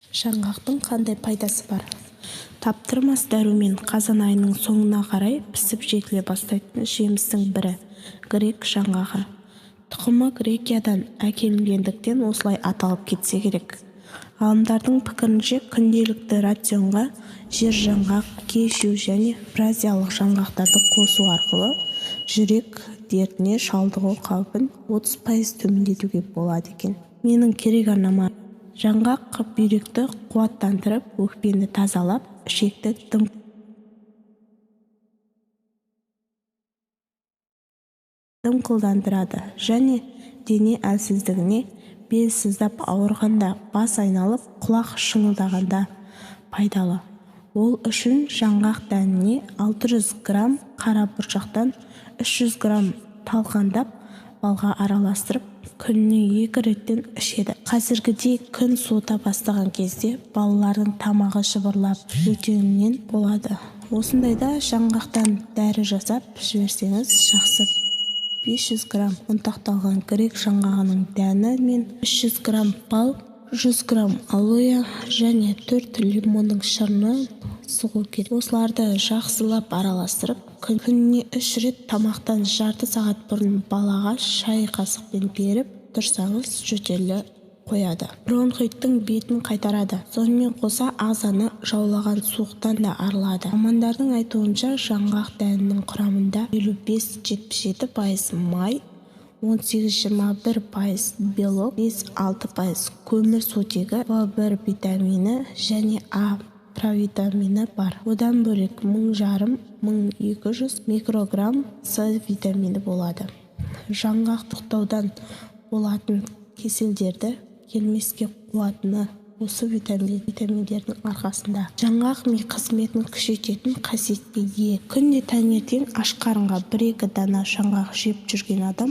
Жаңғақтың қандай пайдасы бар? Таптырмас дәрумен қазан айының соңына қарай пісіп жетіле бастайтын жемістің бірі грек жаңғағы. Тұқымы Грекиядан әкелінгендіктен осылай аталып кетсе керек. Ғалымдардың пікірінше күнделікті рационға жер жаңғақ, кешью және бразилиялық жаңғақтарды қосу арқылы жүрек дертіне шалдығу қаупін 30% төмендетуге болады екен. Менің керек арнама: жаңғақ бүйректі қуаттандырып, өкпені тазалап, ішекті дымқылдандырады және дене әлсіздігіне, бел сыздап ауырғанда, бас айналып, құлақ шыңылдағанда пайдалы. Ол үшін жаңғақ дәніне 600 грамм қара бұршақтан 300 грамм талқандап, балға араластырып, күніне 2 реттен ішеді. Қазіргідей күн суыта бастаған кезде балалардың тамағы шыбырлап, жөтелуінен болады. Осындайда жаңғақтан дәрі жасап жіберсеңіз жақсы. 500 грамм ұнтақталған грек жаңғағының дәні мен 300 грамм бал, 100 грамм алоэ және 4 лимонның шырынын сұғу керек. Осыларды жақсылап араластырып, күніне 3 рет тамақтан жарты сағат бұрын балаға шай қасықпен беріп тұрсаңыз жөтелі қояды. Бронхиттің бетін қайтарады. Сонымен қоса ағзаны жаулаған суықтан да арылады. Мамандардың айтуынша жаңғақ дәнінің құрамында 55-77% май, 18-21% белок, 5-6% көмірсутегі, В1 витамині және А провитамині бар. Одан бөлек 1000-1200 микрограмм С витамині болады. Жаңғақ тоқтаудан болатын кеселдерді келмеске қуатыны осы витаминдердің арқасында. Жаңғақ ми қызметін күшейтетін қасиетке ие. Күнде таңертең аш қарынға 1-2 дана жаңғақ жеп жүрген адам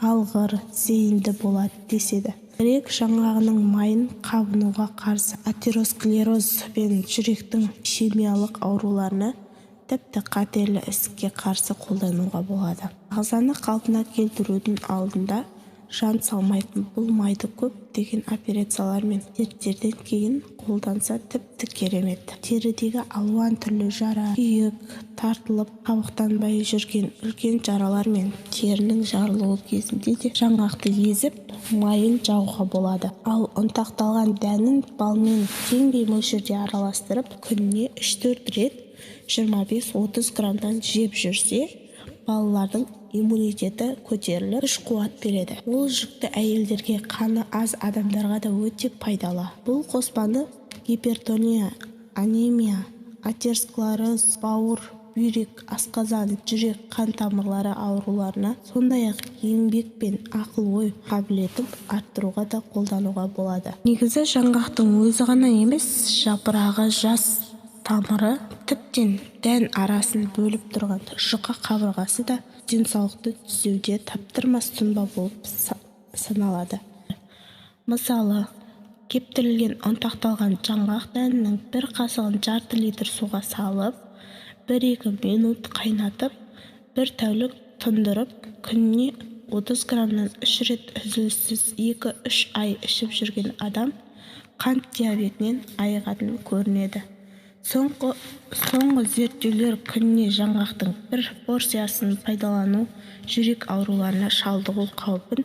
алғыр, зейінді болады деседі. Грек жаңғағының майын қабынуға қарсы, атеросклероз бен жүректің ишемиялық ауруларына, тіпті қатерлі ісікке қарсы қолдануға болады. Ағзаны қалпына келтірудің алдында жан салмайтын бұл майды көптеген операциялар мен дерттерден кейін қолданса тіпті керемет. Терідегі алуан түрлі жара, күйік, тартылып қабықтанбай жүрген үлкен жаралар мен терінің жарылуы кезінде де жаңғақты езіп, майын жағуға болады. Ал ұнтақталған дәнін балмен теңдей мөлшерде араластырып, күніне 3-4 рет 25-30 граммдан жеп жүрсе, балалардың иммунитеті көтеріліп, күш-қуат береді. Ол жүкті әйелдерге, қаны аз адамдарға да өте пайдалы. Бұл қоспаны гипертония, анемия, атеросклероз, бауыр, бүйрек, асқазан, жүрек, қан тамырлары ауруларына, сондай-ақ еңбек пен ақыл-ой қабілетін арттыруға да қолдануға болады. Негізі жаңғақтың өзі ғана емес, жапырағы, жас тамыры, тіптен дән арасын бөліп тұрған жұқа қабырғасы да денсаулықты түзеуде таптырмас тұнба болып саналады. Мысалы, кептірілген ұнтақталған жаңғақ дәнінің 1 қасығын жарты литр суға салып, 1-2 минут қайнатып, 1 тәулік тұндырып, күніне 30 граммнан 3 рет үзіліссіз 2-3 ай ішіп жүрген адам қант диабетінен айығатын көрінеді. Соңғы зерттеулер күніне жаңғақтың 1 порциясын пайдалану жүрек ауруларына шалдығу қаупін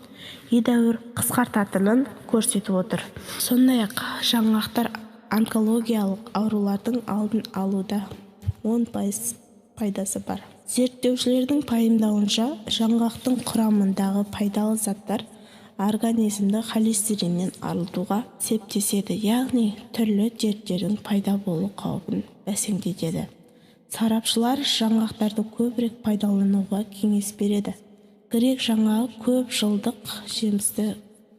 едәуір қысқартатынын көрсетіп отыр. Сондай-ақ жаңғақтар онкологиялық аурулардың алдын алуда 10% пайдасы бар. Зерттеушілердің пайымдауынша, жаңғақтың құрамындағы пайдалы заттар организмді холестериннен арылтуға септеседі, яғни түрлі дерттердің пайда болу қаупін бәсеңдетеді. Сарапшылар жаңғақтарды көбірек пайдалануға кеңес береді. Грек жаңғағы көп жылдық жемісті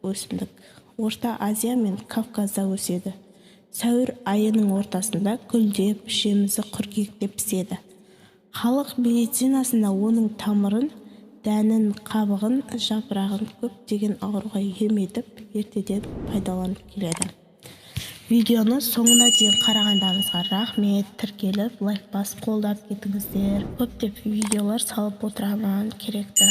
өсімдік. Орта Азия мен Кавказда өседі. Сәуір айының ортасында гүлдеп, жемісі қыркүйекте піседі. Халық медицинасында оның тамырын, дәнін, қабығын, жапырағын көптеген ауруға ем етіп, ертеден пайдаланып келеді. Видеоны соңына дейін қарағандарыңызға рахмет. Тіркеліп, лайк басып қолдап кетіңіздер. Көптеп видеолар салып отырамын, керекті.